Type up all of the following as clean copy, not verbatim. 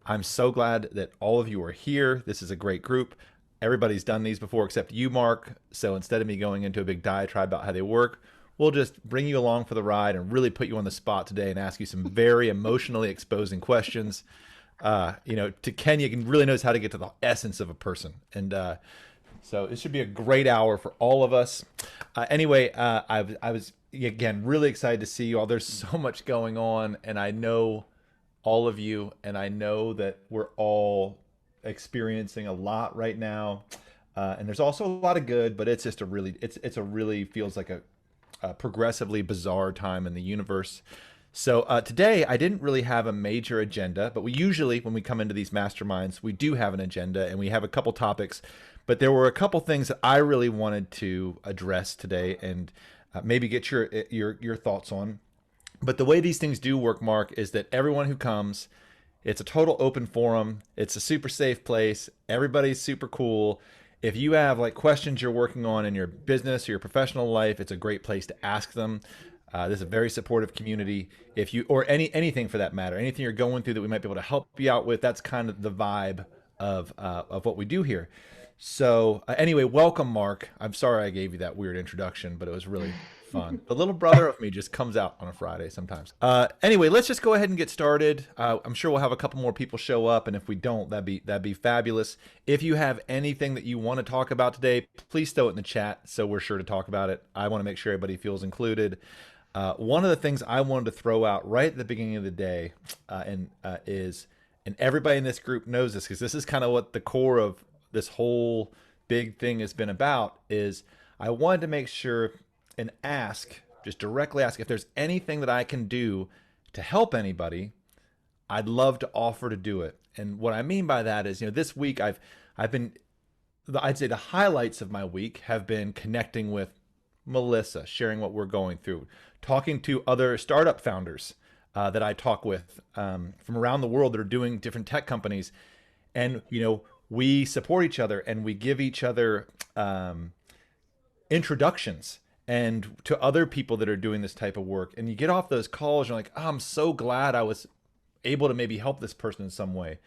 I'm so glad that all of you are here. This is a great group. Everybody's done these before except you, Mark. So instead of me going into a big diatribe about how they work, we'll just bring you along for the ride and really put you on the spot today and ask you some very emotionally exposing questions. To Kenya can really knows how to get to the essence of a person. So it should be a great hour for all of us. I was again really excited to see you all. There's so much going on, and I know all of you, and I know that we're all experiencing a lot right now. And there's also a lot of good, but it's just a really it's a really feels like a progressively bizarre time in the universe. So today I didn't really have a major agenda, but we usually, when we come into these masterminds, we do have an agenda and we have a couple topics. But there were a couple things that I really wanted to address today and maybe get your thoughts on. But the way these things do work, Mark, is that everyone who comes, it's a total open forum. It's a super safe place. Everybody's super cool. If you have like questions you're working on in your business or your professional life, it's a great place to ask them. This is a very supportive community. If you or anything for that matter, anything you're going through that we might be able to help you out with, that's kind of the vibe of what we do here. So anyway, welcome, Mark. I'm sorry I gave you that weird introduction, but it was really fun. The little brother of me just comes out on a Friday sometimes. Anyway, let's just go ahead and get started. I'm sure we'll have a couple more people show up, and if we don't, that'd be fabulous. If you have anything that you want to talk about today, please throw it in the chat so we're sure to talk about it. I want to make sure everybody feels included. One of the things I wanted to throw out right at the beginning of the day, is, and everybody in this group knows this because this is kind of what the core of this whole big thing has been about, is I wanted to make sure and ask, just directly ask, if there's anything that I can do to help anybody, I'd love to offer to do it. And what I mean by that is, this week I've been, I'd say the highlights of my week have been connecting with Melissa, sharing what we're going through, talking to other startup founders that I talk with from around the world that are doing different tech companies. And, we support each other and we give each other introductions and to other people that are doing this type of work. And you get off those calls, you're like, oh, I'm so glad I was able to maybe help this person in some way.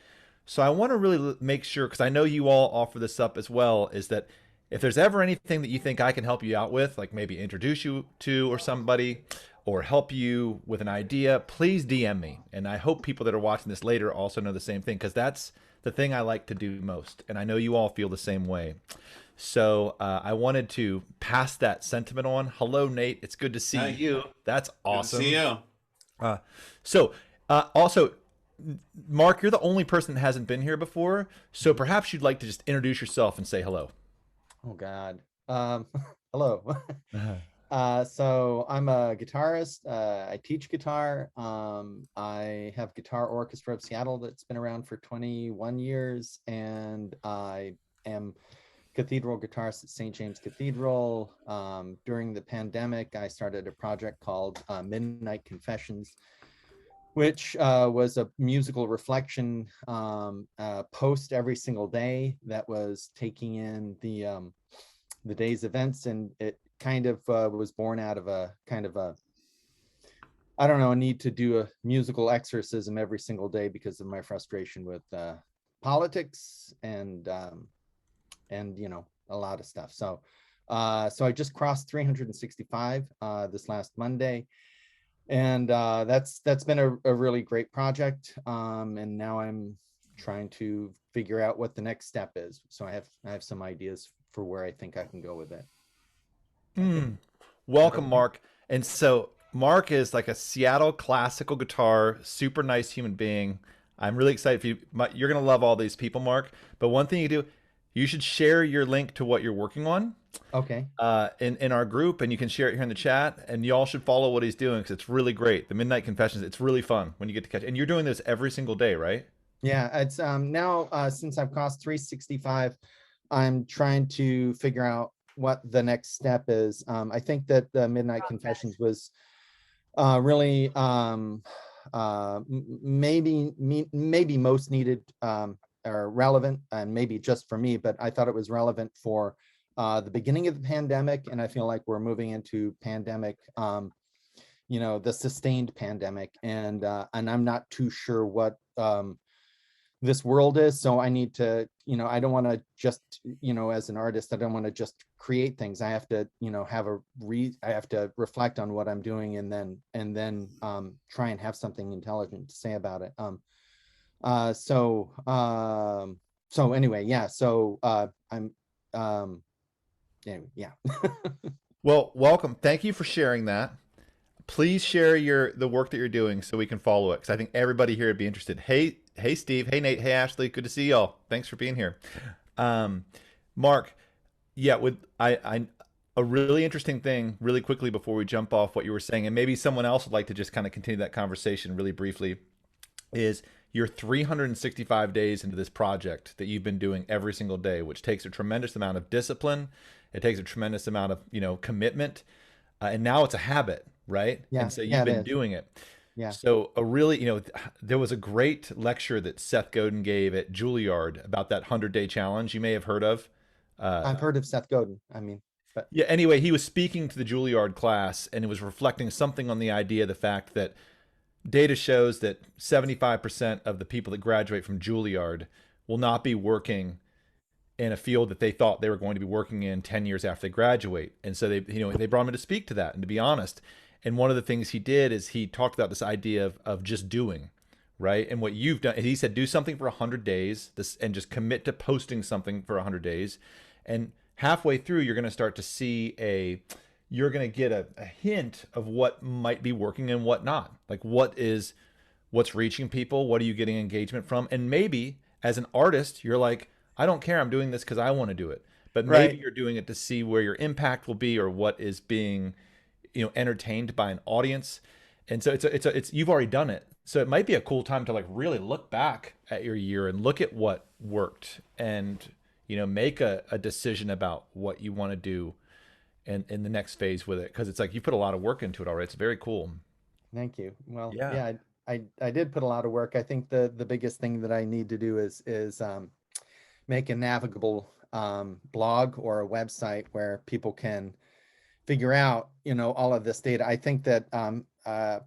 So I want to really make sure, because I know you all offer this up as well, is that if there's ever anything that you think I can help you out with, like maybe introduce you to or somebody, or help you with an idea, please DM me. And I hope people that are watching this later also know the same thing, because that's the thing I like to do most. And I know you all feel the same way. So I wanted to pass that sentiment on. Hello, Nate. It's good to see Hey, you. That's good to see awesome. you. Uh, also, Mark, you're the only person that hasn't been here before. So perhaps you'd like to just introduce yourself and say hello. Oh God. Hello. So I'm a guitarist. I teach guitar. I have Guitar Orchestra of Seattle that's been around for 21 years, and I am cathedral guitarist at St. James Cathedral. During the pandemic, I started a project called Midnight Confessions, which was a musical reflection post every single day that was taking in the day's events, and it kind of was born out of a kind of a, I don't know, a need to do a musical exorcism every single day because of my frustration with politics and a lot of stuff. So I just crossed 365 this last Monday, and that's been a really great project. And now I'm trying to figure out what the next step is. So I have some ideas for where I think I can go with it. Mm. Welcome, Mark. And so Mark is like a Seattle classical guitar, super nice human being. I'm really excited for you. You're gonna love all these people, Mark. But one thing you do, you should share your link to what you're working on Okay. in our group, and you can share it here in the chat. And you all should follow what he's doing because it's really great. The Midnight Confessions, it's really fun when you get to catch. And you're doing this every single day, right? Yeah, it's now since I've crossed 365, I'm trying to figure out what the next step is. I think that the Midnight Confessions was really maybe most needed or relevant, and maybe just for me, but I thought it was relevant for the beginning of the pandemic, and I feel like we're moving into pandemic, the sustained pandemic, and I'm not too sure what this world is. So I need to, I don't want to just, as an artist, I don't want to just create things. I have to, I have to reflect on what I'm doing, and then try and have something intelligent to say about it. So anyway, yeah. So I'm anyway, yeah. Well, welcome. Thank you for sharing that. Please share the work that you're doing so we can follow it, because I think everybody here would be interested. Hey Steve, hey Nate, hey Ashley, good to see y'all. Thanks for being here. Um, Mark, yeah, with I a really interesting thing really quickly before we jump off what you were saying, and maybe someone else would like to just kind of continue that conversation really briefly, is you're 365 days into this project that you've been doing every single day, which takes a tremendous amount of discipline. It takes a tremendous amount of, commitment. And now it's a habit, right? Yeah, And so yeah, you've it been is. doing it. Yeah, So a really, there was a great lecture that Seth Godin gave at Juilliard about that 100-day challenge you may have heard of. Uh, I've heard of Seth Godin. I mean, but yeah, anyway, he was speaking to the Juilliard class, and it was reflecting something on the idea, the fact that data shows that 75% of the people that graduate from Juilliard will not be working in a field that they thought they were going to be working in 10 years after they graduate. And so they brought him in to speak to that and to be honest. And one of the things he did is he talked about this idea of just doing, right? And what you've done, he said, do something for 100 days and just commit to posting something for 100 days. And halfway through, you're going to start to see you're going to get a hint of what might be working and what not. Like what's reaching people? What are you getting engagement from? And maybe as an artist, you're like, I don't care. I'm doing this because I want to do it. But maybe right. you're doing it to see where your impact will be or what is being, entertained by an audience. And so it's you've already done it. So it might be a cool time to like really look back at your year and look at what worked and, make a decision about what you want to do in the next phase with it. Cause it's like you put a lot of work into it already. It's very cool. Thank you. Well, Yeah. yeah, I did put a lot of work. I think the biggest thing that I need to do is make a navigable blog or a website where people can figure out, all of this data. I think that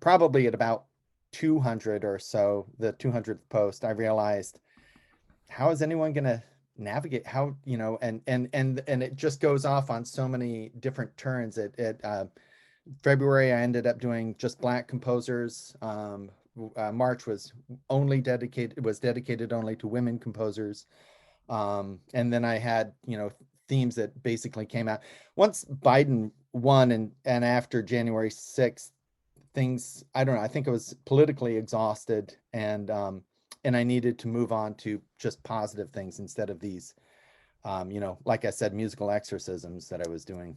probably at about 200 or so, the 200th post, I realized, how is anyone going to navigate, how, and it just goes off on so many different turns. February, I ended up doing just Black composers. March was dedicated only to women composers. And then I had, themes that basically came out once Biden won, and after January 6th, things, I don't know, I think I was politically exhausted, and I needed to move on to just positive things instead of these, like I said, musical exorcisms that I was doing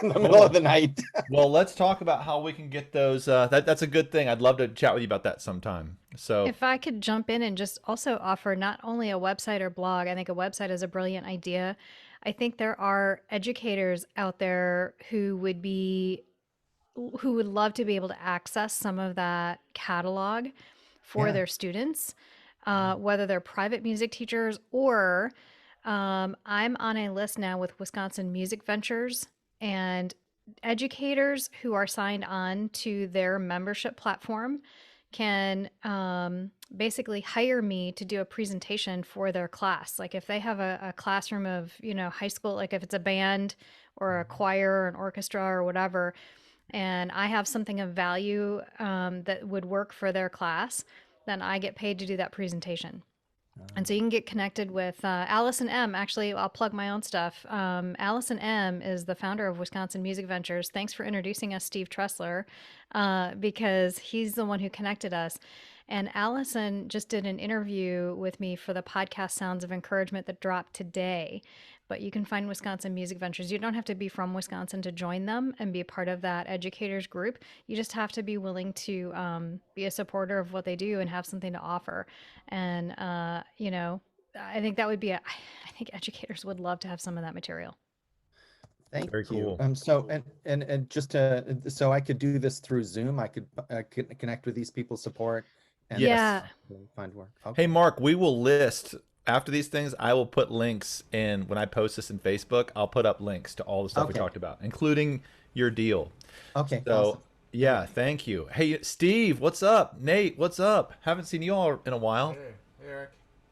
in the middle of Cool. the night. Well, let's talk about how we can get those. That's a good thing. I'd love to chat with you about that sometime. So, If I could jump in and just also offer not only a website or blog, I think a website is a brilliant idea. I think there are educators out there who would love to be able to access some of that catalog for Yeah. their students, whether they're private music teachers or I'm on a list now with Wisconsin Music Ventures, and educators who are signed on to their membership platform can basically hire me to do a presentation for their class. Like if they have a classroom of, high school, like if it's a band or a choir or an orchestra or whatever, and I have something of value that would work for their class, then I get paid to do that presentation. And so you can get connected with Allison M. Actually, I'll plug my own stuff. Allison M. is the founder of Wisconsin Music Ventures. Thanks for introducing us, Steve Tressler, because he's the one who connected us. And Allison just did an interview with me for the podcast Sounds of Encouragement that dropped today. But you can find Wisconsin Music Ventures. You don't have to be from Wisconsin to join them and be a part of that educators group. You just have to be willing to be a supporter of what they do and have something to offer. And, I think that would be I think educators would love to have some of that material. Thank very you. cool. So, and just so I could do this through Zoom, I could connect with these people, support, and Yes. Yeah. find work. Hey, Okay. Mark, we will list after these things. I will put links in when I post this in Facebook. I'll put up links to all the stuff we Okay. talked about, including your deal. Okay. So, Awesome. yeah, thank you. Hey, Steve, what's up? Nate, what's up? Haven't seen you all in a while. Hey, Eric.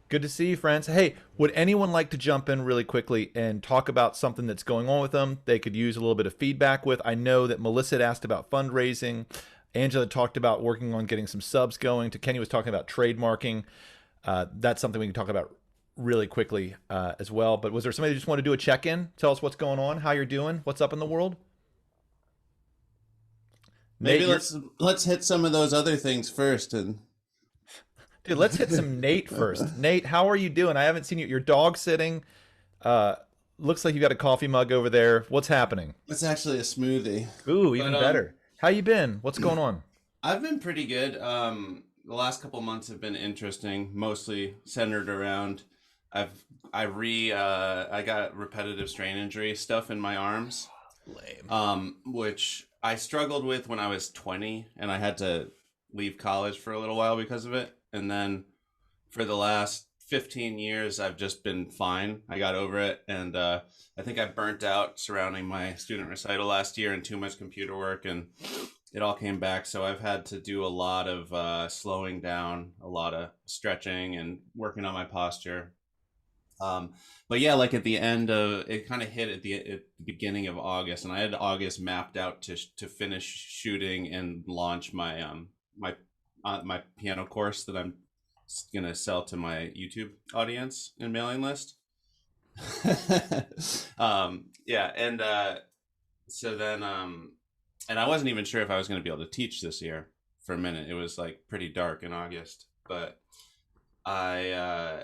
Good to see you, friends. Hey, would anyone like to jump in really quickly and talk about something that's going on with them? They could use a little bit of feedback with. I know that Melissa had asked about fundraising. Angela talked about working on getting some subs going. Kenny was talking about trademarking. That's something we can talk about really quickly as well. But was there somebody who just wanted to do a check-in? Tell us what's going on, how you're doing, what's up in the world? Maybe Nate, let's hit some of those other things first. And dude, let's hit some Nate first. Nate, how are you doing? I haven't seen you. Your dog sitting. Looks like you got a coffee mug over there. What's happening? it's actually a smoothie. Ooh, even But, better. How you been? What's going on? I've been pretty good. The last couple months have been interesting, mostly centered around I got repetitive strain injury stuff in my arms, which I struggled with when I was 20, and I had to leave college for a little while because of it. And then for the last 15 years, I've just been fine. I got over it, and I think I burnt out surrounding my student recital last year and too much computer work, and it all came back. So I've had to do a lot of slowing down, a lot of stretching, and working on my posture. But yeah, like at the end of it, kind of hit at the beginning of August, and I had August mapped out to finish shooting and launch my my piano course that I'm gonna sell to my YouTube audience and mailing list. Yeah, and so then and I wasn't even sure if I was gonna be able to teach this year for a minute. It was like pretty dark in August, but I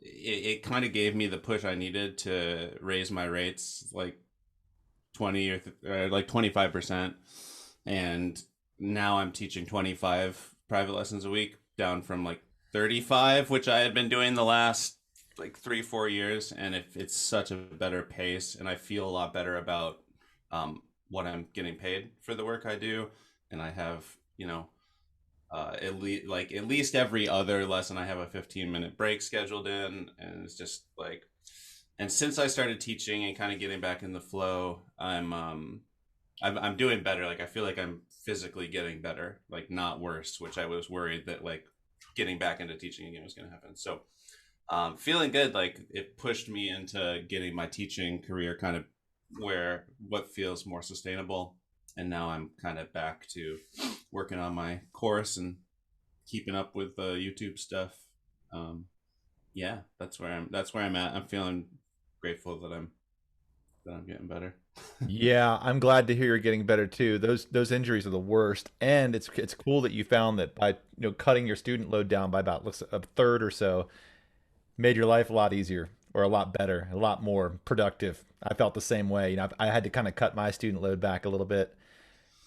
it kind of gave me the push I needed to raise my rates like 20 or like 25%, and now I'm teaching 25 private lessons a week, down from like 35, which I had been doing the last like 3-4 years, and it's such a better pace, and I feel a lot better about what I'm getting paid for the work I do, and I have, you know, at least every other lesson I have a 15-minute break scheduled in, and it's just like, and since I started teaching and kind of getting back in the flow, I'm doing better. Like I feel like I'm physically getting better, like not worse, which I was worried that like getting back into teaching again was going to happen. So feeling good. Like it pushed me into getting my teaching career kind of where what feels more sustainable. And now I'm kind of back to working on my course and keeping up with the YouTube stuff. Yeah, that's where I'm at. I'm feeling grateful that I'm getting better. Yeah, I'm glad to hear you're getting better too. Those injuries are the worst, and it's cool that you found that by cutting your student load down by about a third or so made your life a lot easier or a lot better, a lot more productive. I felt the same way. I had to kind of cut my student load back a little bit,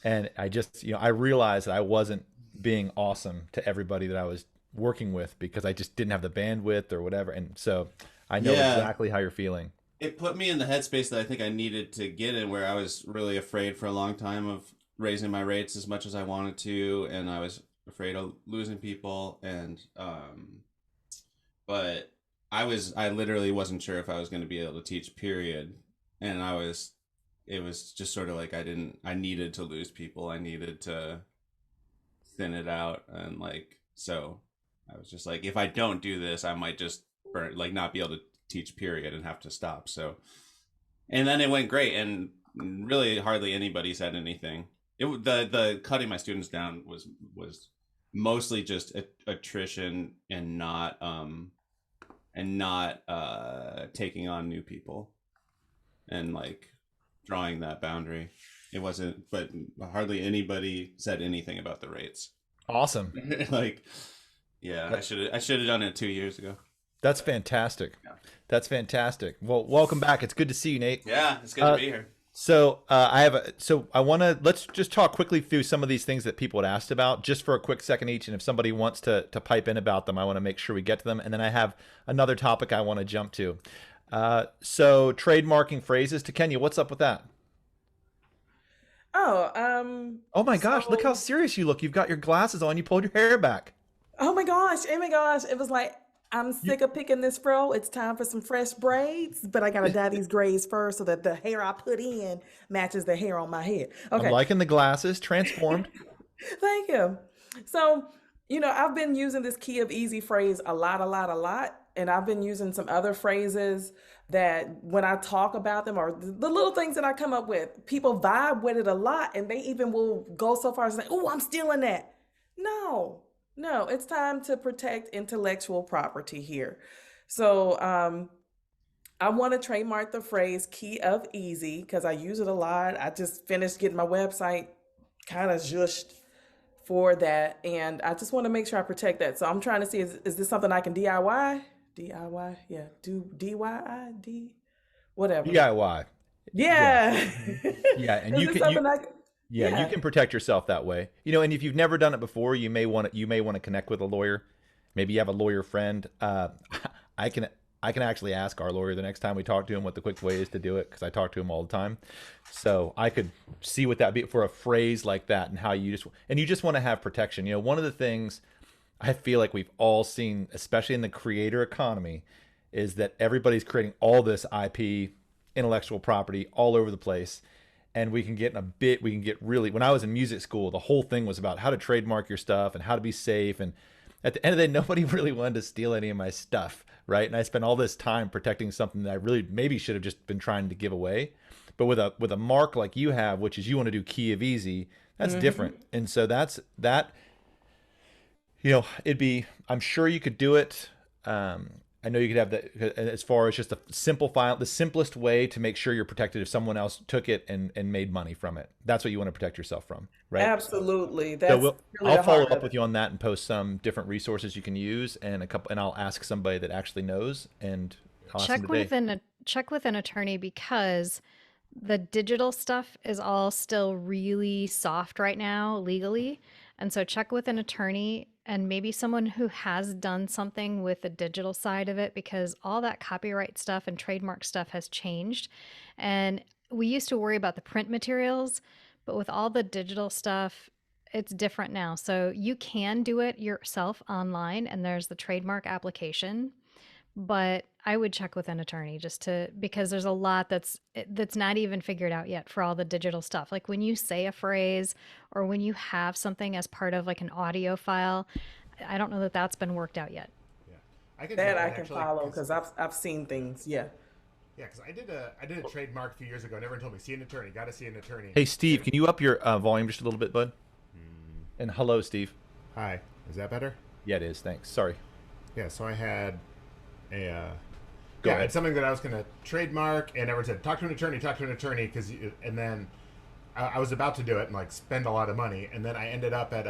and I just I realized that I wasn't being awesome to everybody that I was working with because I just didn't have the bandwidth or whatever. And so I know exactly how you're feeling. It put me in the headspace that I think I needed to get in, where I was really afraid for a long time of raising my rates as much as I wanted to, and I was afraid of losing people, and but I literally wasn't sure if I was going to be able to teach, period. And it was just sort of like I needed to lose people. I needed to thin it out, and like, so I was just like, if I don't do this, I might just not be able to teach, period, and have to stop. So, and then it went great, and really hardly anybody said anything. The cutting my students down was mostly just attrition and not taking on new people and like drawing that boundary. It wasn't, but hardly anybody said anything about the rates. Awesome. Like, yeah, I should have done it 2 years ago. That's fantastic. Yeah. That's fantastic. Well, welcome back. It's good to see you, Nate. Yeah, it's good to be here. So let's just talk quickly through some of these things that people had asked about, just for a quick second each. And if somebody wants to pipe in about them, I want to make sure we get to them. And then I have another topic I want to jump to. So trademarking phrases. To Kenya, what's up with that? Oh my gosh, look how serious you look. You've got your glasses on. You pulled your hair back. Oh my gosh. It was like, I'm sick of picking this fro. It's time for some fresh braids, but I got to dye these grays first so that the hair I put in matches the hair on my head. Okay. I'm liking the glasses, transformed. Thank you. So, I've been using this key of easy phrase a lot, a lot, a lot. And I've been using some other phrases that when I talk about them or the little things that I come up with, people vibe with it a lot. And they even will go so far as to say, oh, I'm stealing that. No, no, it's time to protect intellectual property here. So I want to trademark the phrase key of easy because I use it a lot. I just finished getting my website kind of zhushed for that. And I just want to make sure I protect that. So I'm trying to see, is this something I can DIY? DIY? Yeah. Do DIY? Whatever. DIY. Yeah. Yeah. And Is you this can, something I yeah, you can protect yourself that way. And if you've never done it before, you may want to connect with a lawyer. Maybe you have a lawyer friend. I can actually ask our lawyer the next time we talk to him what the quick way is to do it because I talk to him all the time. So I could see what that be for a phrase like that and how you just want to have protection. One of the things I feel like we've all seen, especially in the creator economy, is that everybody's creating all this IP, intellectual property all over the place. And we can get really, when I was in music school, the whole thing was about how to trademark your stuff and how to be safe. And at the end of the day, nobody really wanted to steal any of my stuff, right? And I spent all this time protecting something that I really maybe should have just been trying to give away. But with a mark like you have, which is you want to do key of easy, that's different. And so that, I'm sure you could do it. I know you could have that as far as just the simplest way to make sure you're protected if someone else took it and made money from it. That's what you want to protect yourself from, right? Absolutely. That's really I'll the follow heart up of with it. you on that and post some different resources you can use and I'll ask somebody that actually knows and I'll ask them today. Check with an attorney because the digital stuff is all still really soft right now legally. And so check with an attorney and maybe someone who has done something with the digital side of it because all that copyright stuff and trademark stuff has changed. And we used to worry about the print materials, but with all the digital stuff, it's different now. So you can do it yourself online and there's the trademark application, but I would check with an attorney because there's a lot that's not even figured out yet for all the digital stuff. Like when you say a phrase or when you have something as part of like an audio file, I don't know that that's been worked out yet. Yeah, I can That tell I that can actually, follow because I've seen things. Yeah. yeah, because I did a trademark a few years ago. And everyone told me see an attorney, got to see an attorney. Hey, Steve, can you up your volume just a little bit, bud? And hello, Steve. Hi, is that better? Yeah, it is. Thanks. Sorry. Yeah, so I had a Go ahead. it's something that I was going to trademark, and everyone said talk to an attorney, and then I was about to do it and like spend a lot of money, and then I ended up at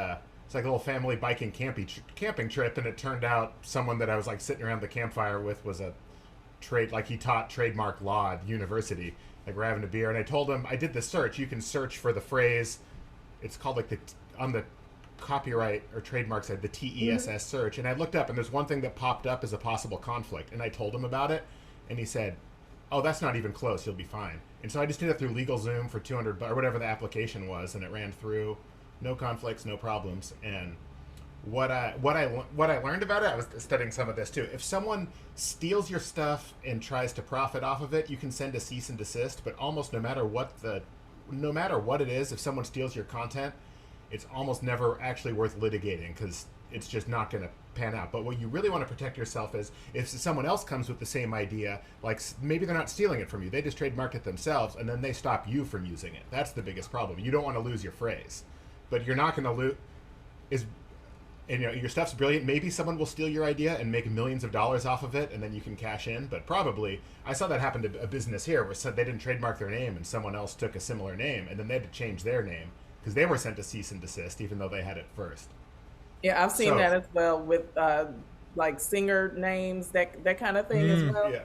it's like a little family biking camping trip, and it turned out someone that I was like sitting around the campfire with was he taught trademark law at university. Like we're having a beer, and I told him I did the search. You can search for the phrase. It's called like on the copyright or trademark side, the TESS search, and I looked up and there's one thing that popped up as a possible conflict, and I told him about it, and he said, oh, that's not even close, you'll be fine. And so I just did it through LegalZoom for $200 or whatever the application was, and it ran through, no conflicts, no problems. And what I learned about it, I was studying some of this too. If someone steals your stuff and tries to profit off of it, you can send a cease and desist, but almost no matter what it is, if someone steals your content, it's almost never actually worth litigating because it's just not going to pan out. But what you really want to protect yourself is if someone else comes with the same idea, like maybe they're not stealing it from you, they just trademarked it themselves, and then they stop you from using it. That's the biggest problem. You don't want to lose your phrase, but you're not going to lose. Your stuff's brilliant. Maybe someone will steal your idea and make millions of dollars off of it, and then you can cash in. But probably, I saw that happen to a business here where they didn't trademark their name, and someone else took a similar name, and then they had to change their name because they were sent to cease and desist, even though they had it first. Yeah, I've seen So- that as well with like singer names, that kind of thing as well. Yeah,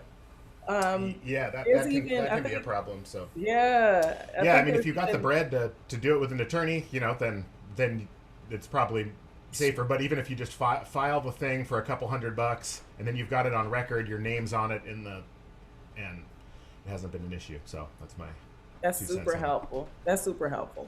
yeah, that there's can, even- that I can be a think- problem. So Yeah. I think mean, if there's you got the even- bread to do it with an attorney, then it's probably safer. But even if you just file the thing for a couple $100 and then you've got it on record, your name's on it and it hasn't been an issue. So that's my That's 2 cents super on it. helpful. That's super helpful.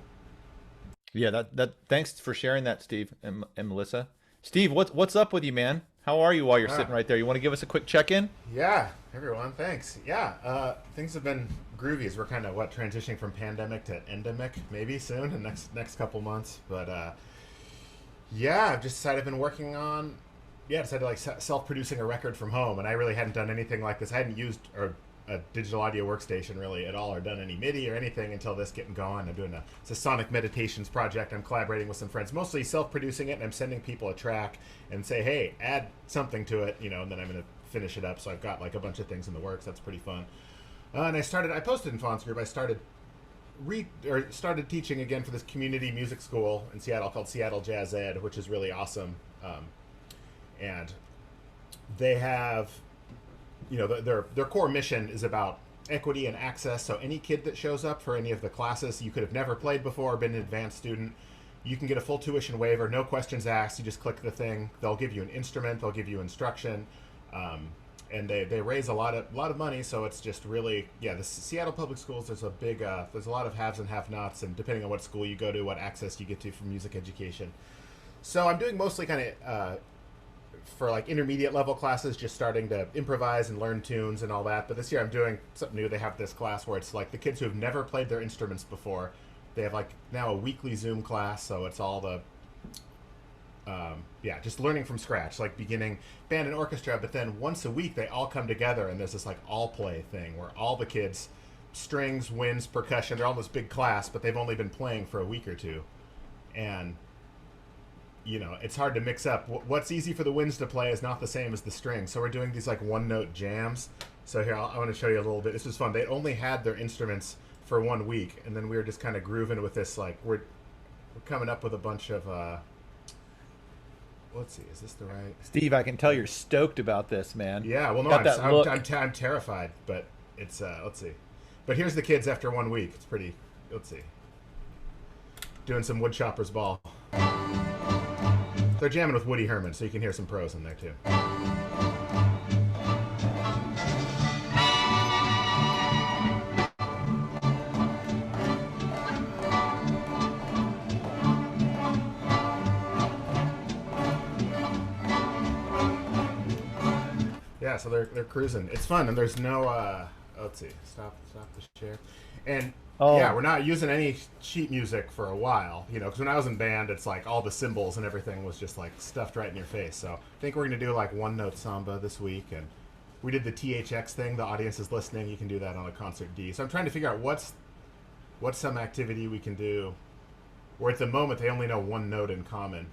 Yeah, that thanks for sharing that, Steve and Melissa. Steve, what's up with you, man? How are you while you're sitting right there? You want to give us a quick check-in? Yeah, everyone, thanks. Yeah, things have been groovy as we're kind of transitioning from pandemic to endemic maybe soon in next couple months. But Yeah, I've just decided I've been working on. Yeah, decided like self-producing a record from home, and I really hadn't done anything like this. I hadn't used a digital audio workstation really at all, or done any MIDI or anything until this getting going. I'm doing it's a sonic meditations project. I'm collaborating with some friends, mostly self-producing it, and I'm sending people a track and say, hey, add something to it, you know, and then I'm gonna finish it up. So I've got like a bunch of things in the works. That's pretty fun. And I posted in Fons group. I started teaching again for this community music school in Seattle called Seattle Jazz Ed, which is really awesome. And they have, you know, their core mission is about equity and access. So any kid that shows up for any of the classes you could have never played before or been an advanced student, you can get a full tuition waiver, no questions asked. You just click the thing. They'll give you an instrument. They'll give you instruction. And they raise a lot of money, so it's just really, yeah, the Seattle Public Schools, there's a lot of haves and have-nots, and depending on what school you go to, what access you get to for music education. So I'm doing mostly kind of for like intermediate level classes, just starting to improvise and learn tunes and all that. But this year I'm doing something new. They have this class where it's like the kids who have never played their instruments before. They have like now a weekly Zoom class, so it's all the just learning from scratch, like beginning band and orchestra, but then once a week they all come together and there's this like all play thing where all the kids, strings, winds, percussion, they're all in this big class, but they've only been playing for a week or two. And, you know, it's hard to mix up. What's easy for the winds to play is not the same as the strings. So we're doing these like one note jams. So here, I want to show you a little bit. This was fun. They only had their instruments for 1 week, and then we were just kind of grooving with this, like we're coming up with a bunch of let's see, is this the right? Steve, I can tell you're stoked about this, man. Yeah, well, no, I'm terrified, but it's, let's see. But here's the kids after 1 week. It's pretty, let's see. Doing some woodchopper's ball. They're jamming with Woody Herman, so you can hear some pros in there, too. Yeah, so they're cruising. It's fun, and there's no let's see, stop the share, and yeah, we're not using any sheet music for a while, you know, because when I was in band, it's like all the cymbals and everything was just like stuffed right in your face. So I think we're gonna do like one note samba this week, and we did the THX thing. The audience is listening. You can do that on a concert D. So I'm trying to figure out what's some activity we can do, where at the moment they only know one note in common.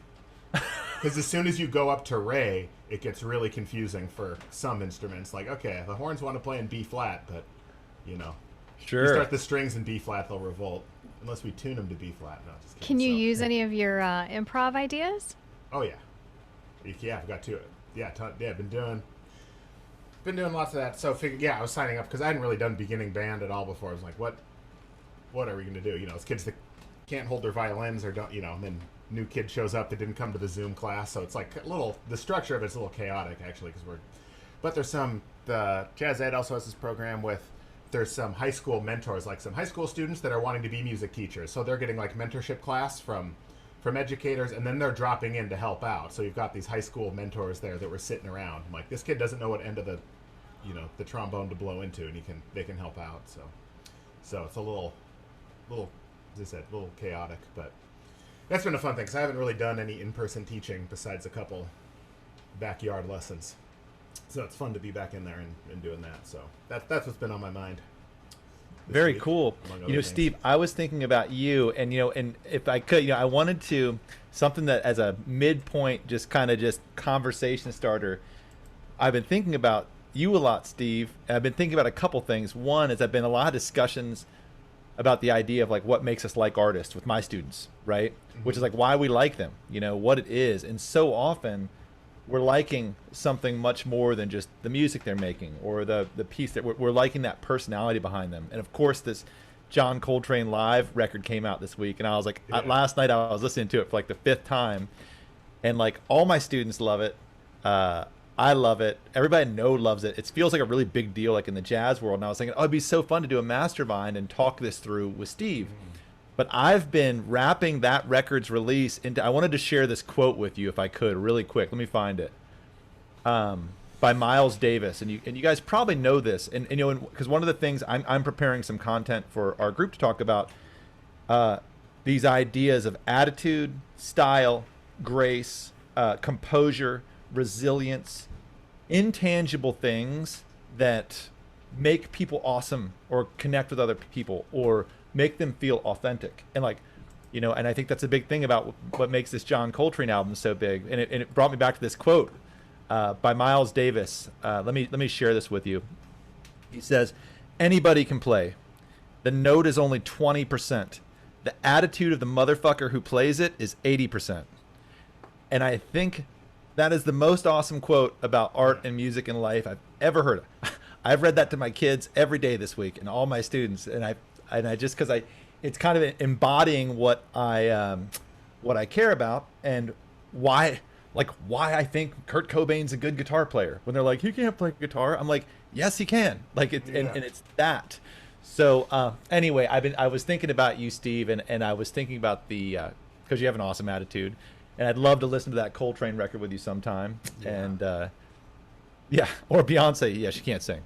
Because as soon as you go up to Ray, it gets really confusing for some instruments. Like, okay, the horns want to play in B flat, but, you know, sure. You start the strings in B flat, they'll revolt. Unless we tune them to B flat. No, just kidding. Can you use any of your improv ideas? Oh yeah, yeah, I've got two. Yeah, I've been doing lots of that. So I was signing up because I hadn't really done beginning band at all before. I was like, what are we going to do? You know, it's kids that can't hold their violins or don't, you know, and then new kid shows up that didn't come to the Zoom class, so it's like the structure of it's a little chaotic actually, but there's the Jazz Ed also has this program there's some high school mentors, like some high school students that are wanting to be music teachers, so they're getting like mentorship class from educators, and then they're dropping in to help out. So you've got these high school mentors there that were sitting around. I'm like, this kid doesn't know what end of the trombone to blow into, and they can help out. So it's a little, as I said, a little chaotic, but that's been a fun thing because I haven't really done any in-person teaching besides a couple backyard lessons. So it's fun to be back in there and doing that. So that's what's been on my mind. Very week, cool. You know, Steve, I was thinking about you, and and if I could, I wanted to something that as a midpoint, just conversation starter. I've been thinking about you a lot, Steve. And I've been thinking about a couple things. One is I've been a lot of discussions about the idea of like what makes us like artists with my students, right? Mm-hmm. Which is like why we like them, what it is. And so often we're liking something much more than just the music they're making or the piece that we're liking that personality behind them. And of course this John Coltrane Live record came out this week, and I was like, last night I was listening to it for like the 5th time, and like all my students love it. I love it. Everybody I know loves it. It feels like a really big deal, like in the jazz world. And I was thinking, it'd be so fun to do a mastermind and talk this through with Steve. But I've been wrapping that record's release into. I wanted to share this quote with you, if I could, really quick. Let me find it. By Miles Davis, and you guys probably know this, and because one of the things I'm preparing some content for our group to talk about, these ideas of attitude, style, grace, composure, resilience, intangible things that make people awesome or connect with other people or make them feel authentic. And like, and I think that's a big thing about what makes this John Coltrane album so big. And it brought me back to this quote by Miles Davis. Let me share this with you. He says, "Anybody can play. The note is only 20%. The attitude of the motherfucker who plays it is 80%. And I think that is the most awesome quote about art and music and life I've ever heard. I've read that to my kids every day this week and all my students, and I just because it's kind of embodying what I care about and why I think Kurt Cobain's a good guitar player. When they're like, he can't play guitar, I'm like, yes, he can. Like and it's that. So anyway, I was thinking about you, Steve, and I was thinking about because you have an awesome attitude, and I'd love to listen to that Coltrane record with you sometime. Yeah. And or Beyonce. Yeah, she can't sing.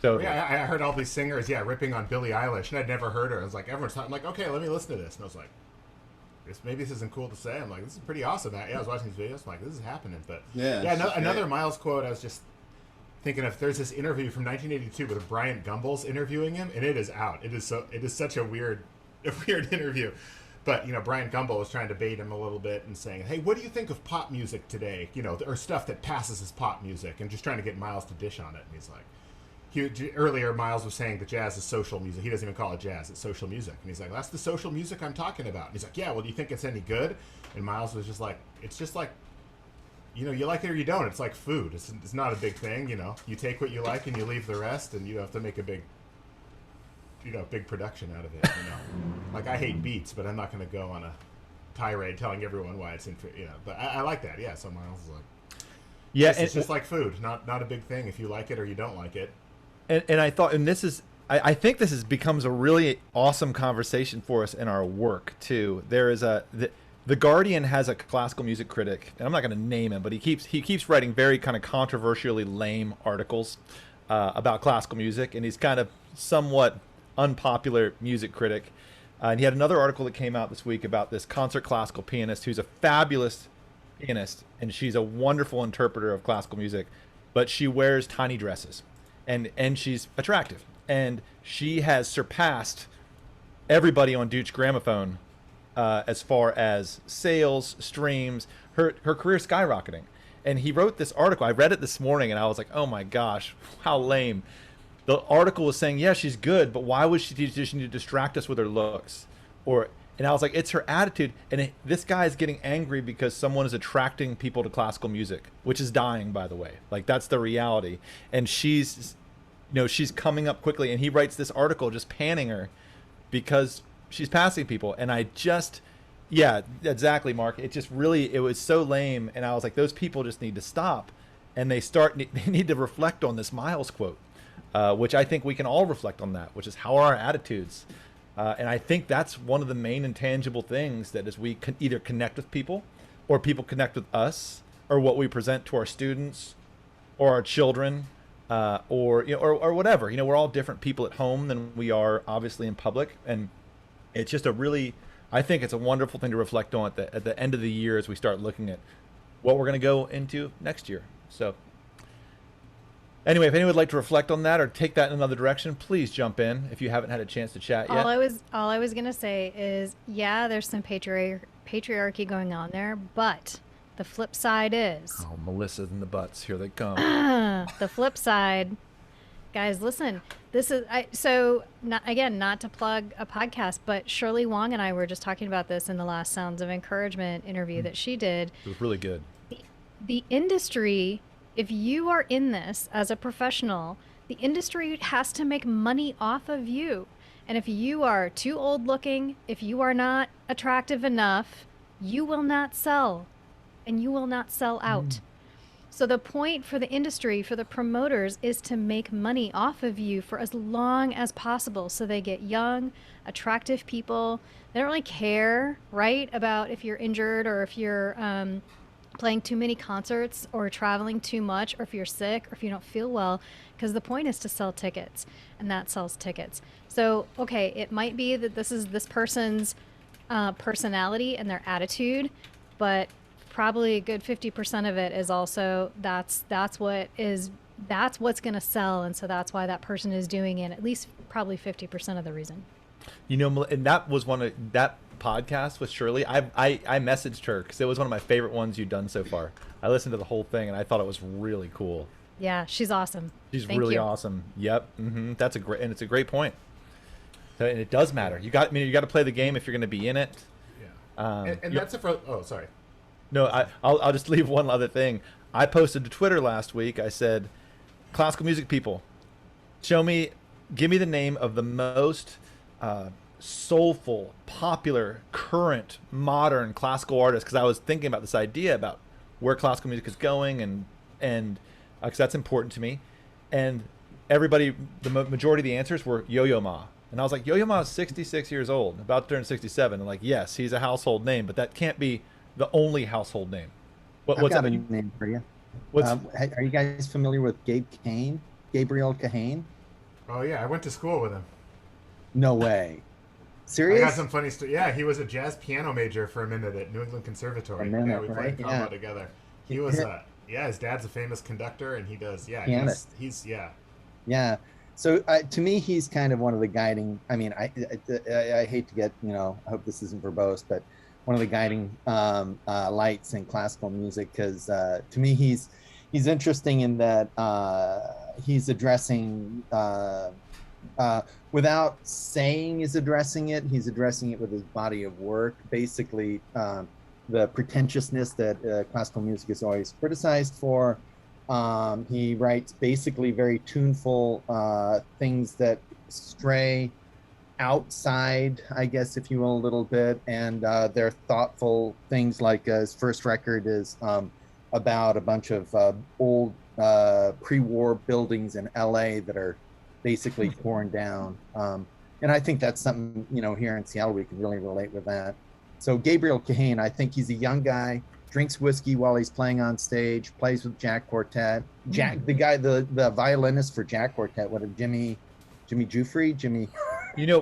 So yeah, I heard all these singers, ripping on Billie Eilish, and I'd never heard her. I was like, everyone's talking. I'm like, okay, let me listen to this. And I was like, maybe this isn't cool to say. I'm like, this is pretty awesome. I was watching these videos. I'm like, this is happening. But another Miles quote. I was just thinking of, there's this interview from 1982 with Bryant Gumbel's interviewing him, and it is out. It is such a weird interview. But Bryant Gumbel was trying to bait him a little bit and saying, hey, what do you think of pop music today? Or stuff that passes as pop music, and just trying to get Miles to dish on it. And he's like, earlier Miles was saying that jazz is social music. He doesn't even call it jazz, it's social music. And he's like, that's the social music I'm talking about. And he's like, yeah, well, do you think it's any good? And Miles was just like, it's just like, you like it or you don't. It's like food. It's not a big thing, You take what you like and you leave the rest, and you have to make a big production out of it, Like, I hate beats, but I'm not going to go on a tirade telling everyone why it's But I like that, yeah. So Miles is like, yeah, it's just like food, not a big thing if you like it or you don't like it. And I thought, and this is, I think this becomes a really awesome conversation for us in our work too. There is the Guardian has a classical music critic, and I'm not going to name him, but he keeps writing very kind of controversially lame articles about classical music, and he's kind of somewhat unpopular music critic. And he had another article that came out this week about this concert classical pianist who's a fabulous pianist, and she's a wonderful interpreter of classical music, but she wears tiny dresses. And she's attractive, and she has surpassed everybody on Deutsche Grammophon as far as sales, streams. Her career skyrocketing. And he wrote this article. I read it this morning, and I was like, oh my gosh, how lame. The article was saying, yeah, she's good, but why would she just need to distract us with her looks? And I was like, it's her attitude. And this guy is getting angry because someone is attracting people to classical music, which is dying, by the way. Like, that's the reality. And she's coming up quickly. And he writes this article just panning her because she's passing people. And yeah, exactly, Mark. It was so lame. And I was like, those people just need to stop. And they need to reflect on this Miles quote, which I think we can all reflect on that, which is how are our attitudes. And I think that's one of the main intangible things that is we can either connect with people or people connect with us, or what we present to our students or our children, or whatever. We're all different people at home than we are obviously in public. And it's just I think it's a wonderful thing to reflect on at the end of the year as we start looking at what we're going to go into next year. So anyway, if anyone would like to reflect on that or take that in another direction, please jump in if you haven't had a chance to chat yet. All I was going to say is, yeah, there's some patriarchy going on there, but the flip side is... Oh, Melissa's in the butts. Here they come. The flip side, guys, listen, this is... not to plug a podcast, but Shirley Wong and I were just talking about this in the last Sounds of Encouragement interview that she did. It was really good. The industry... If you are in this as a professional, the industry has to make money off of you. And if you are too old looking, if you are not attractive enough, you will not sell, and you will not sell out. So the point for the industry, for the promoters, is to make money off of you for as long as possible. So they get young, attractive people. They don't really care, right, about if you're injured or if you're playing too many concerts or traveling too much, or if you're sick or if you don't feel well, because the point is to sell tickets, and that sells tickets. So, okay, it might be that this is this person's personality and their attitude, but probably a good 50% of it is also that's what's going to sell, and so that's why that person is doing it. At least probably 50% of the reason. You know, and that was one of that podcast with Shirley. I messaged her because it was one of my favorite ones you've done so far. I listened to the whole thing and I thought it was really cool. Yeah, she's awesome. She's Thank really you. awesome. Yep. That's and it's a great point. So, and it does matter. You got to play the game if you're going to be in it. Yeah. And that's it for. Oh, sorry. No, I'll just leave one other thing. I posted to Twitter last week. I said, classical music people, give me the name of the most soulful, popular, current, modern classical artist, because I was thinking about this idea about where classical music is going, and because that's important to me. And everybody, the majority of the answers were Yo-Yo Ma. And I was like, Yo-Yo Ma is 66 years old, about to turn 67. And like, yes, he's a household name, but that can't be the only household name. I've got a name for you. Are you guys familiar with Gabriel Kahane? Oh yeah, I went to school with him. No way. Serious? I got some funny story. Yeah, he was a jazz piano major for a minute at New England Conservatory. We played combo together. He was his dad's a famous conductor, and he does pianist. He's Yeah. So to me, he's kind of one of the guiding. I mean, I hate to get I hope this isn't verbose, but one of the guiding lights in classical music, because to me he's interesting in that he's addressing without saying he's addressing it with his body of work. Basically, the pretentiousness that classical music is always criticized for. He writes basically very tuneful things that stray outside, I guess, if you will, a little bit, and they're thoughtful things. Like his first record is about a bunch of old pre-war buildings in LA that are basically torn down, and I think that's something here in Seattle we can really relate with that. So Gabriel Kahane, I think he's a young guy, drinks whiskey while he's playing on stage, plays with Jack Quartet. The guy, the violinist for Jack Quartet, Jimmy Jufrey.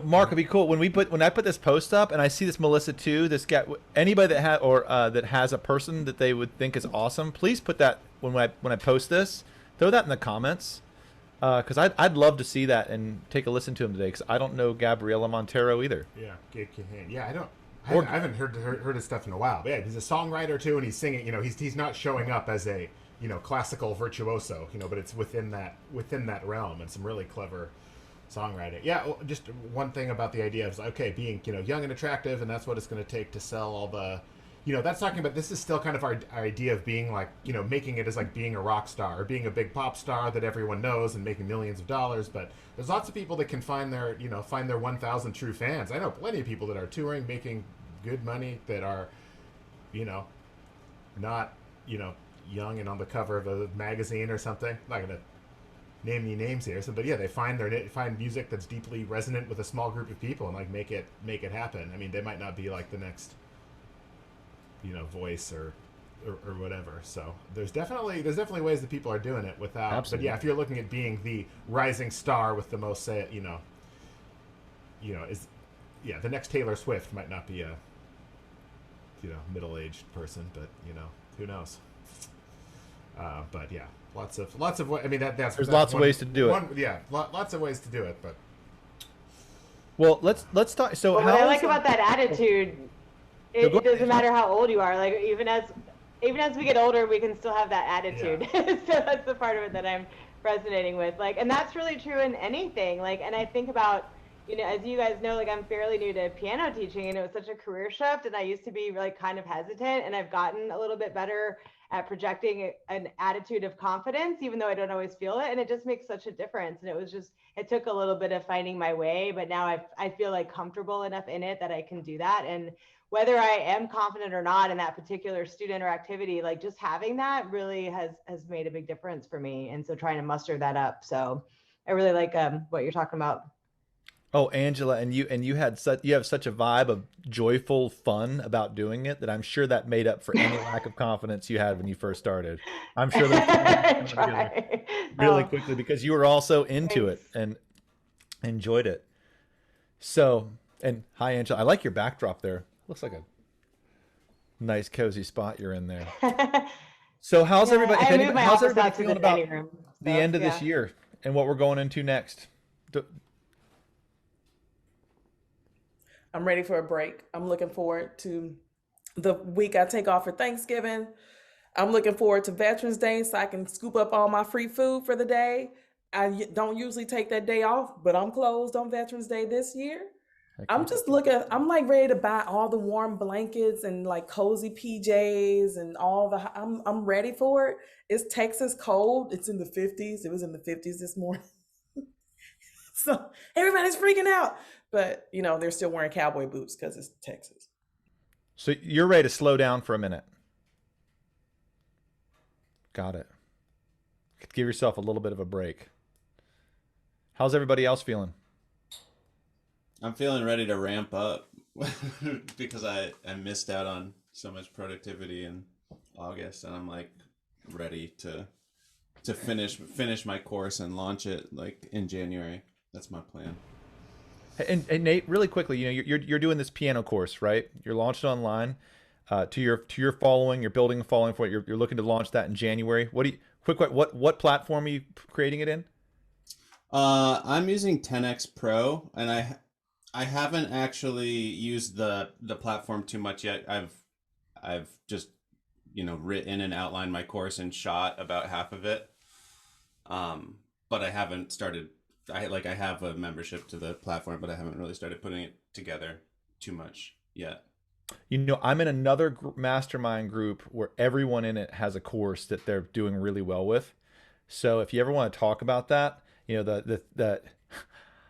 Mark, it'd be cool when I put this post up and I see this Melissa too. This guy, anybody that has a person that they would think is awesome, please put that when I post this. Throw that in the comments, because I'd love to see that and take a listen to him today. Because I don't know Gabriela Montero either. Yeah, Gabe Kahane. Yeah, I haven't heard his stuff in a while. But yeah, he's a songwriter too, and he's singing. He's not showing up as a classical virtuoso. But it's within that realm, and some really clever songwriting. Yeah, just one thing about the idea of being young and attractive, and that's what it's going to take to sell all the. That's talking about, this is still kind of our idea of being like, making it as like being a rock star or being a big pop star that everyone knows and making millions of dollars. But there's lots of people that can find their 1,000 true fans. I know plenty of people that are touring, making good money, that are, not, young and on the cover of a magazine or something. I'm not going to name any names here. But yeah, they find music that's deeply resonant with a small group of people and like make it happen. I mean, they might not be like the next Voice or whatever. So there's definitely ways that people are doing it without. Absolutely. But yeah, if you're looking at being the rising star with the most say, the next Taylor Swift might not be a middle-aged person, but who knows. But yeah, lots of I mean that's lots of ways to do it. Yeah, lots of ways to do it. But well, let's talk. So what I like about that attitude. It doesn't matter how old you are. Like even as we get older, we can still have that attitude. Yeah. So that's the part of it that I'm resonating with. Like, and that's really true in anything. Like, and I think about, as you guys know, like I'm fairly new to piano teaching, and it was such a career shift. And I used to be like kind of hesitant, and I've gotten a little bit better at projecting an attitude of confidence, even though I don't always feel it. And it just makes such a difference. And it took a little bit of finding my way, but now I feel like comfortable enough in it that I can do that. And whether I am confident or not in that particular student or activity, like just having that really has made a big difference for me. And so trying to muster that up. So I really like what you're talking about. Oh, Angela, and you have such a vibe of joyful fun about doing it that I'm sure that made up for any lack of confidence you had when you first started. I'm sure that really quickly because you were also into it and enjoyed it. So, and hi, Angela. I like your backdrop there. Looks like a Nice cozy spot you're in there. So how's everybody? I moved my How's office everybody out to the feeling about dining room. the So, end of this yeah. year and what we're going into next? I'm ready for a break. I'm looking forward to the week I take off for Thanksgiving. I'm looking forward to Veterans Day so I can scoop up all my free food for the day. Don't usually take that day off, but I'm closed on Veterans Day this year. I'm just looking, I'm like ready to buy all the warm blankets and like cozy PJs and all I'm ready for it. It's Texas cold. It's in the 50s. It was in the 50s this morning. So everybody's freaking out, but they're still wearing cowboy boots because it's Texas. So you're ready to slow down for a minute. Got it. Give yourself a little bit of a break. How's everybody else feeling? I'm feeling ready to ramp up because I missed out on so much productivity in August, and I'm like ready to finish my course and launch it like in January. That's my plan. And Nate, really quickly, you're doing this piano course, right? You're launched online to your following. You're building a following for it. You're looking to launch that in January. What platform are you creating it in? I'm using 10x Pro, and I haven't actually used the platform too much yet. I've just written and outlined my course and shot about half of it. But I haven't started. I have a membership to the platform, but I haven't really started putting it together too much yet. I'm in another mastermind group where everyone in it has a course that they're doing really well with. So if you ever want to talk about that,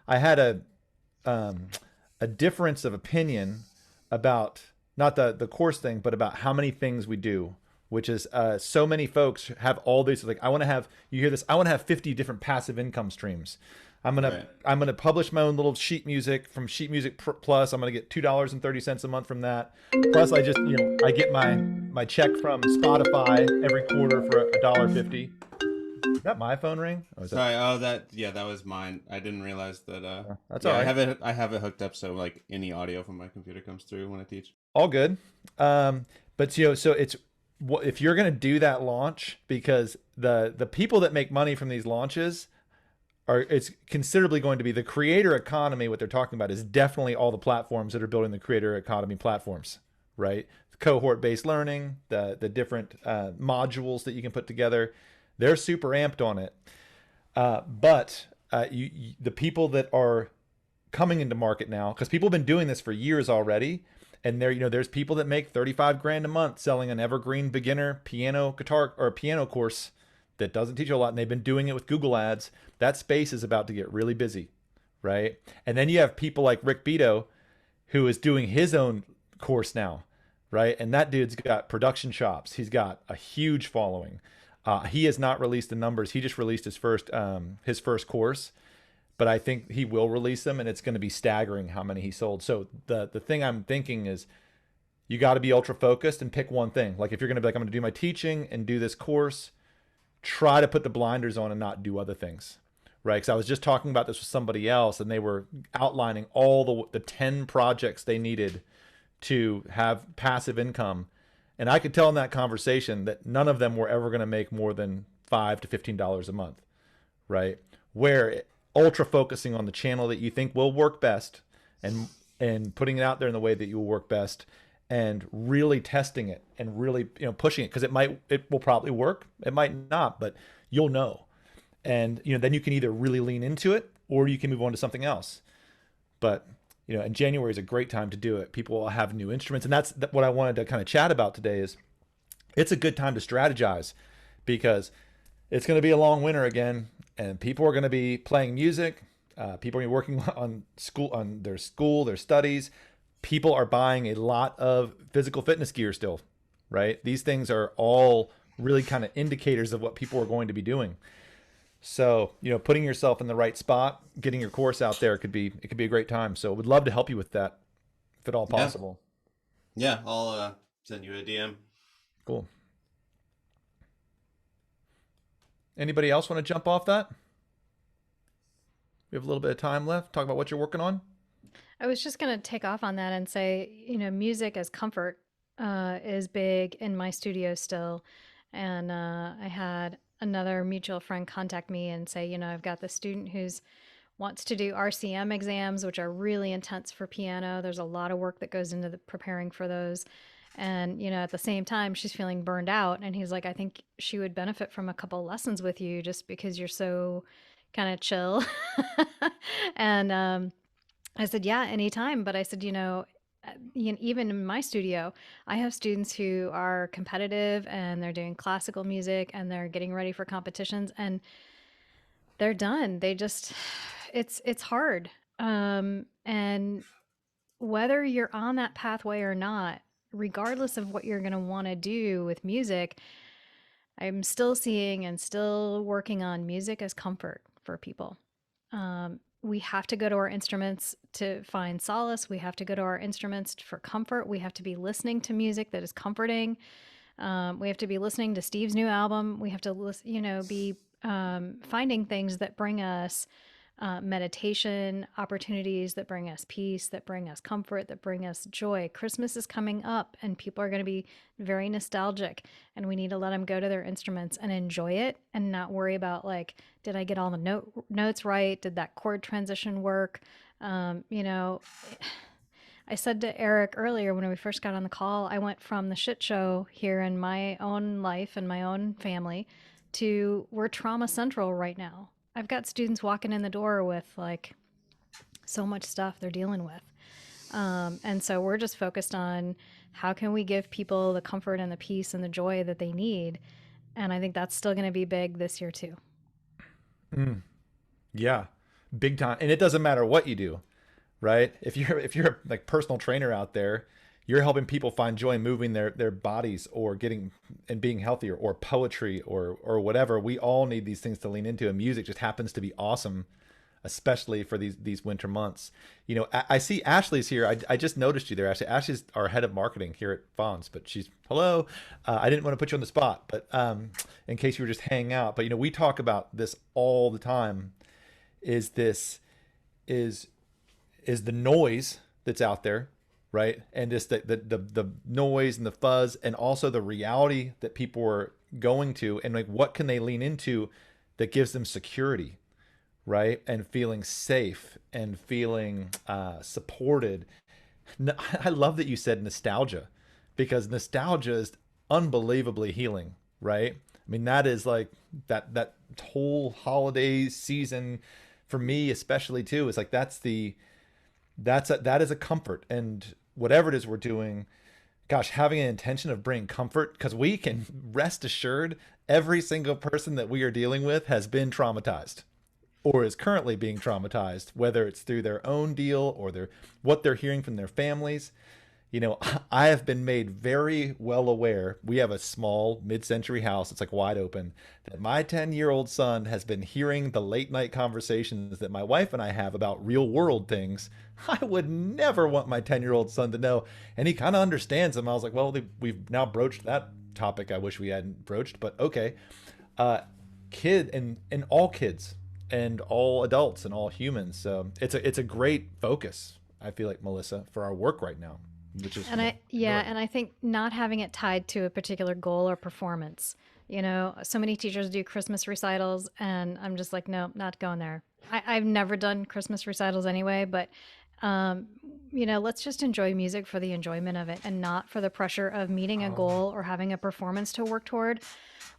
I had a difference of opinion about not the course thing, but about how many things we do, which is so many folks have all these, like, I want to have 50 different passive income streams. I'm gonna publish my own little sheet music from Sheet Music Plus. I'm gonna get $2.30 a month from that. Plus, I just I get my check from Spotify every quarter for $1.50. Is that my phone ring? Sorry. Oh, that was mine. I didn't realize that. That's all right. I have it hooked up so like any audio from my computer comes through when I teach. All good. But so it's if you're gonna do that launch, because the people that make money from these launches it's considerably going to be the creator economy. What they're talking about is definitely all the platforms that are building the creator economy platforms, right? Cohort-based learning, the different modules that you can put together. They're super amped on it. But the people that are coming into market now, because people have been doing this for years already, and there's people that make 35 grand a month selling an evergreen beginner guitar or piano course that doesn't teach you a lot, and they've been doing it with Google ads. That space is about to get really busy, right? And then you have people like Rick Beto, who is doing his own course now, right? And that dude's got production shops. He's got a huge following. He has not released the numbers. He just released his first course, but I think he will release them, and it's going to be staggering how many he sold. So the thing I'm thinking is, you got to be ultra focused and pick one thing. Like if you're going to be like, I'm going to do my teaching and do this course, try to put the blinders on and not do other things, right? Because I was just talking about this with somebody else, and they were outlining all the 10 projects they needed to have passive income. And I could tell in that conversation that none of them were ever going to make more than $5 to $15 a month, right? Where ultra focusing on the channel that you think will work best and putting it out there in the way that you will work best, and really testing it and really pushing it, because it will probably work, it might not, but you'll know. And then you can either really lean into it or you can move on to something else. But and January is a great time to do it. People will have new instruments, and that's what I wanted to kind of chat about today. Is it's a good time to strategize, because it's going to be a long winter again, and people are going to be playing music. People are working on their studies. People are buying a lot of physical fitness gear still, right? These things are all really kind of indicators of what people are going to be doing. So, putting yourself in the right spot, getting your course out there could be a great time. So would love to help you with that, if at all possible. Yeah, I'll send you a DM. Cool. Anybody else want to jump off that? We have a little bit of time left. Talk about what you're working on. I was just going to take off on that and say, music as comfort is big in my studio still. And I had another mutual friend contact me and say, I've got this student who's wants to do RCM exams, which are really intense for piano. There's a lot of work that goes into preparing for those. And, at the same time, she's feeling burned out. And he's like, I think she would benefit from a couple lessons with you just because you're so kind of chill. And I said, yeah, anytime. But I said, even in my studio, I have students who are competitive and they're doing classical music and they're getting ready for competitions and they're done. It's hard. And whether you're on that pathway or not, regardless of what you're going to want to do with music, I'm still seeing and still working on music as comfort for people. We have to go to our instruments to find solace. We have to go to our instruments for comfort. We have to be listening to music that is comforting. We have to be listening to Steve's new album. We have to be finding things that bring us meditation opportunities, that bring us peace, that bring us comfort, that bring us joy. Christmas is coming up and people are going to be very nostalgic, and we need to let them go to their instruments and enjoy it and not worry about did I get all the notes right? Did that chord transition work? I said to Eric earlier when we first got on the call, I went from the shit show here in my own life and my own family to we're trauma central right now. I've got students walking in the door with so much stuff they're dealing with. And so we're just focused on how can we give people the comfort and the peace and the joy that they need. And I think that's still going to be big this year too. Yeah, big time. And it doesn't matter what you do, right? If you're a personal trainer out there, you're helping people find joy in moving their bodies or getting and being healthier, or poetry or whatever. We all need these things to lean into, and music just happens to be awesome, especially for these winter months. I see Ashley's here. I just noticed you there, Ashley. Ashley's our head of marketing here at Fons, but she's hello. I didn't want to put you on the spot, but in case you were just hanging out. But we talk about this all the time. Is the noise that's out there, right? And just the noise and the fuzz, and also the reality that people are going to, and what can they lean into that gives them security, right? And feeling safe and feeling supported. I love that you said nostalgia, because nostalgia is unbelievably healing, right? I mean, that is that whole holiday season for me, especially too, is that is a comfort. And whatever it is we're doing, gosh, having an intention of bringing comfort, because we can rest assured every single person that we are dealing with has been traumatized or is currently being traumatized, whether it's through their own deal or what they're hearing from their families. I have been made very well aware. We have a small mid-century house. It's wide open, that my 10-year-old son has been hearing the late night conversations that my wife and I have about real world things. I would never want my 10-year-old son to know. And he kind of understands them. I was like, well, we've now broached that topic. I wish we hadn't broached, but okay. Kid and all kids and all adults and all humans. So it's a great focus, I feel like, Melissa, for our work right now. And I think not having it tied to a particular goal or performance. So many teachers do Christmas recitals, and I'm just like, no, not going there. I've never done Christmas recitals anyway, but let's just enjoy music for the enjoyment of it and not for the pressure of meeting a goal or having a performance to work toward.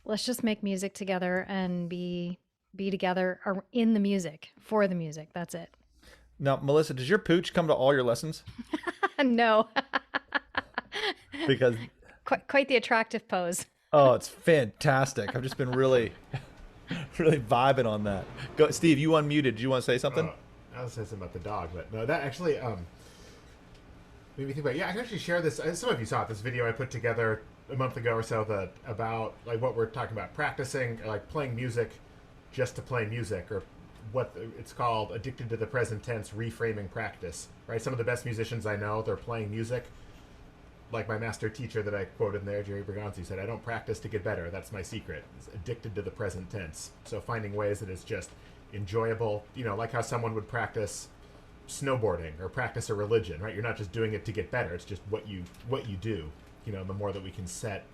Let's just make music together and be together in the music, for the music. That's it. Now, Melissa, does your pooch come to all your lessons? No. Because quite the attractive pose. Oh, it's fantastic. I've just been really vibing on that. Go, Steve, you unmuted. Do you want to say something? I was saying something about the dog, but no, that actually made me think about. Yeah, I can actually share this. Some of you saw it. This video I put together a month ago or so about what we're talking about, practicing, playing music just to play music, or what it's called, addicted to the present tense, reframing practice. Right, some of the best musicians I know, they're playing music. Like my master teacher that I quoted in there, Jerry Bergonzi, said, "I don't practice to get better. That's my secret. It's addicted to the present tense." So finding ways that it's just enjoyable, like how someone would practice snowboarding or practice a religion, right? You're not just doing it to get better. It's just what you do. the more that we can set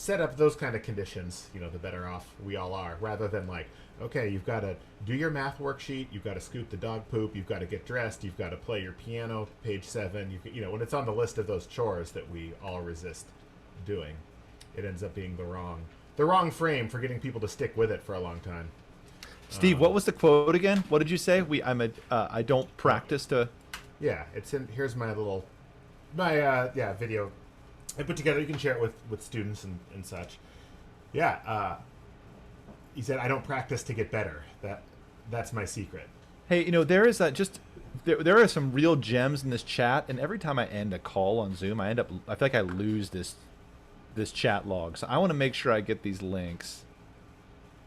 up those kind of conditions, the better off we all are, rather than like, okay, you've got to do your math worksheet, you've got to scoop the dog poop, you've got to get dressed, you've got to play your piano, page 7, when it's on the list of those chores that we all resist doing, it ends up being the wrong frame for getting people to stick with it for a long time. Steve, what was the quote again? What did you say? I don't practice to. Yeah, here's my video I put together. You can share it with students and such. Yeah, he said, I don't practice to get better. That's my secret. Hey, there is there are some real gems in this chat, and every time I end a call on Zoom, I feel like I lose this chat log. So I want to make sure I get these links.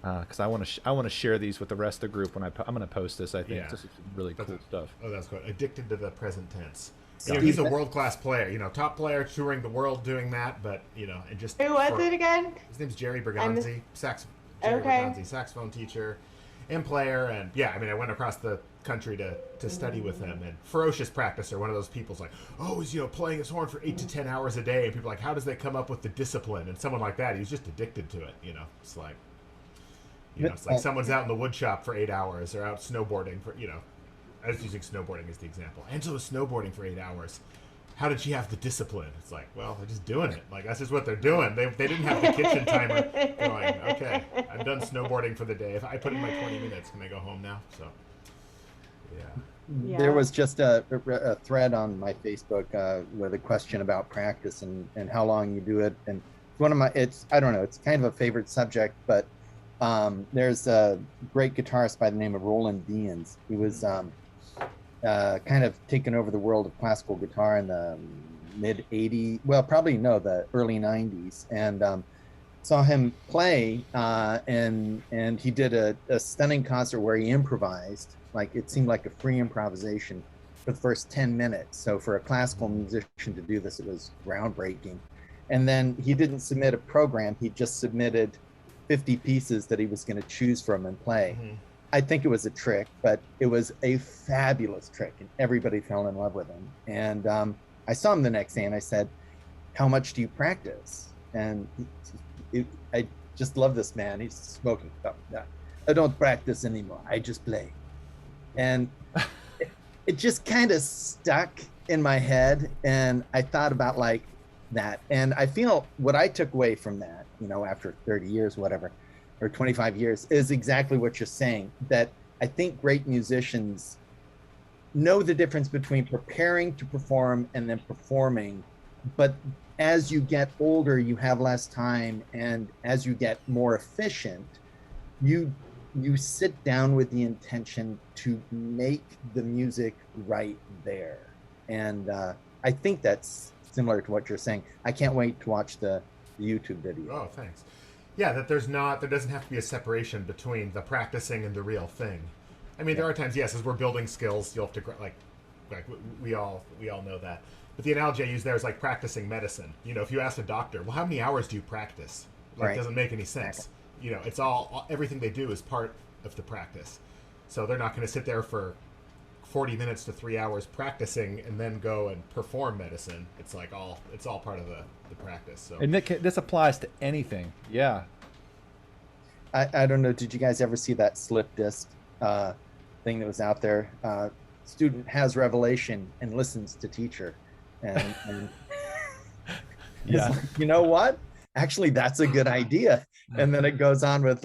Because I want to share these with the rest of the group when I'm going to post this. I think this is really cool stuff. Oh, that's good. Addicted to the present tense. Yeah. He's a world-class player. Top player touring the world doing that. But and just who was it again? His name's Jerry Berganzi, Berganzi, saxophone teacher and player. And I went across the country to study with him. And ferocious practicer, one of those people's like, oh, he's playing his horn for 8 to 10 hours a day. And people are like, how does they come up with the discipline? And someone like that, he was just addicted to it. It's like. It's like someone's out in the wood shop for 8 hours, or out snowboarding for, I was using snowboarding as the example. Angela was snowboarding for 8 hours. How did she have the discipline? It's like, well, they're just doing it. Like, that's just what they're doing. They didn't have the kitchen timer going, okay, I'm done snowboarding for the day. If I put in my 20 minutes, can I go home now? So, yeah. There was just a thread on my Facebook with a question about practice and how long you do it. And I don't know, it's kind of a favorite subject, but there's a great guitarist by the name of Roland Deans. He was kind of taken over the world of classical guitar in the mid 80s, the early 90s, and saw him play, and he did a stunning concert where he improvised, like it seemed like a free improvisation for the first 10 minutes. So for a classical musician to do this, it was groundbreaking. And then he didn't submit a program, he just submitted 50 pieces that he was going to choose from and play. Mm-hmm. I think it was a trick, but it was a fabulous trick, and everybody fell in love with him. And I saw him the next day, and I said, how much do you practice? And I just love this man. He's smoking. I don't practice anymore. I just play. And it just kind of stuck in my head, and I thought about like that. And I feel what I took away from that, after 30 years, whatever, or 25 years, is exactly what you're saying, that I think great musicians know the difference between preparing to perform and then performing. But as you get older, you have less time, and as you get more efficient, you sit down with the intention to make the music right there. And I think that's similar to what you're saying. I can't wait to watch the YouTube video. Oh, thanks. Yeah, that there doesn't have to be a separation between the practicing and the real thing. I mean, there are times, yes, as we're building skills, you'll have to like we all know that. But the analogy I use there is like practicing medicine. If you ask a doctor, well, how many hours do you practice? It doesn't make any sense. Exactly. It's everything they do is part of the practice. So they're not going to sit there for 40 minutes to 3 hours practicing and then go and perform medicine. It's like it's all part of the practice. So. And this applies to anything. Yeah. I don't know. Did you guys ever see that slip disc thing that was out there? Student has revelation and listens to teacher. And yeah. You know what? Actually, that's a good idea. And then it goes on with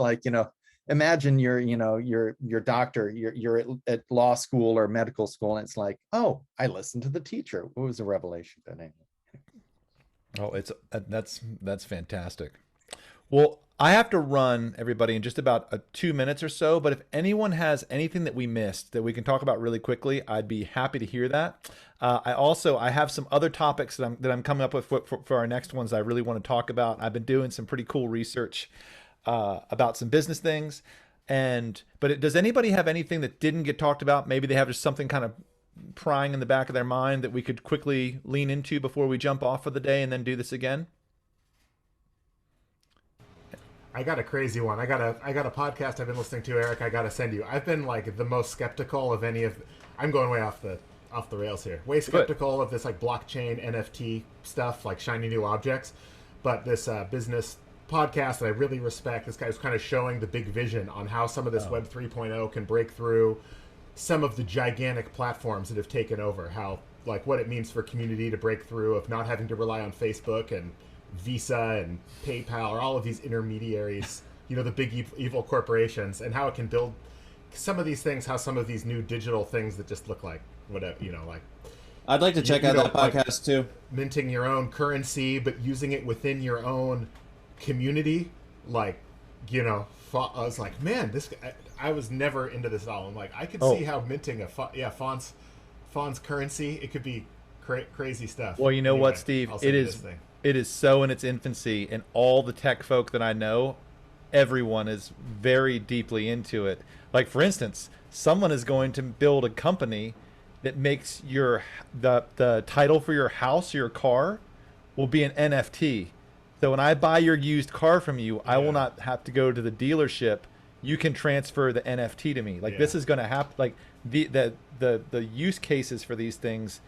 imagine you're doctor, you're at law school or medical school, and it's like, oh, I listened to the teacher. What was the revelation today? Oh, that's fantastic. Well, I have to run, everybody, in just about 2 minutes or so. But if anyone has anything that we missed that we can talk about really quickly, I'd be happy to hear that. I have some other topics that I'm coming up with for our next ones I really want to talk about. I've been doing some pretty cool research about some business things. But does anybody have anything that didn't get talked about? Maybe they have just something kind of prying in the back of their mind that we could quickly lean into before we jump off for the day and then do this again? I got a crazy one. I got a podcast I've been listening to, Eric. I got to send you. I've been like the most skeptical of any of. I'm going way off off the rails here. Way skeptical of this like blockchain NFT stuff, like shiny new objects. But this business podcast that I really respect, this guy was kind of showing the big vision on how some of this Web 3.0 can break through some of the gigantic platforms that have taken over. How like what it means for community to break through of not having to rely on Facebook and Visa and PayPal or all of these intermediaries, you know, the big evil corporations, and how it can build some of these things, how some of these new digital things that just look like whatever, you know, like I'd like to check out that podcast too. Minting your own currency, but using it within your own community. Like, you know, I was like, man, this I was never into this at all. I'm like, I could see how minting a Fons currency, it could be crazy stuff. Well, you know anyway, what, Steve? It is so in its infancy, and all the tech folk that I know, everyone is very deeply into it. Like, for instance, someone is going to build a company that makes the title for your house or your car will be an NFT. So when I buy your used car from you, I will not have to go to the dealership. You can transfer the NFT to me. Like, this is going to happen. Like, the use cases for these things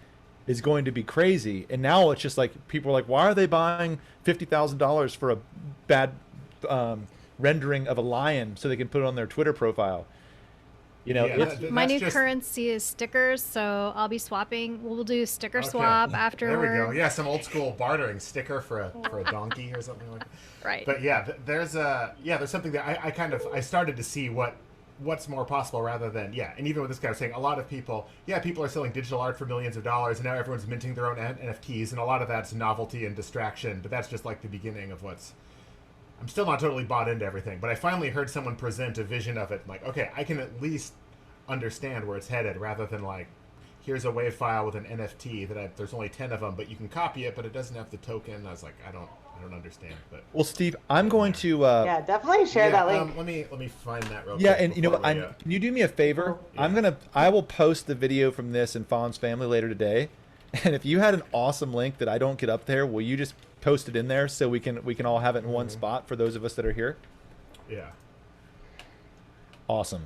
is going to be crazy. And now it's just like, people are like, why are they buying $50,000 for a bad rendering of a lion so they can put it on their Twitter profile? You know, my new currency is stickers, so I'll be swapping. We'll do sticker swap afterward. There we go. Yeah, some old school bartering, sticker for a donkey or something like that. Right. But yeah, there's something that I started to see what's more possible rather than and even with this guy was saying, a lot of people are selling digital art for millions of dollars, and now everyone's minting their own NFTs, and a lot of that's novelty and distraction, but that's just like the beginning of what's. I'm still not totally bought into everything, but I finally heard someone present a vision of it. Like, okay, I can at least understand where it's headed, rather than like, here's a WAV file with an NFT that there's only 10 of them, but you can copy it, but it doesn't have the token. I was like, I don't understand. But well, Steve, I'm going to definitely share that link. Let me find that real quick. Yeah, and you know what? Can you do me a favor? I will post the video from this in Fons Family later today, and if you had an awesome link that I don't get up there, will you just post it in there so we can all have it in one spot for those of us that are here? Yeah. Awesome.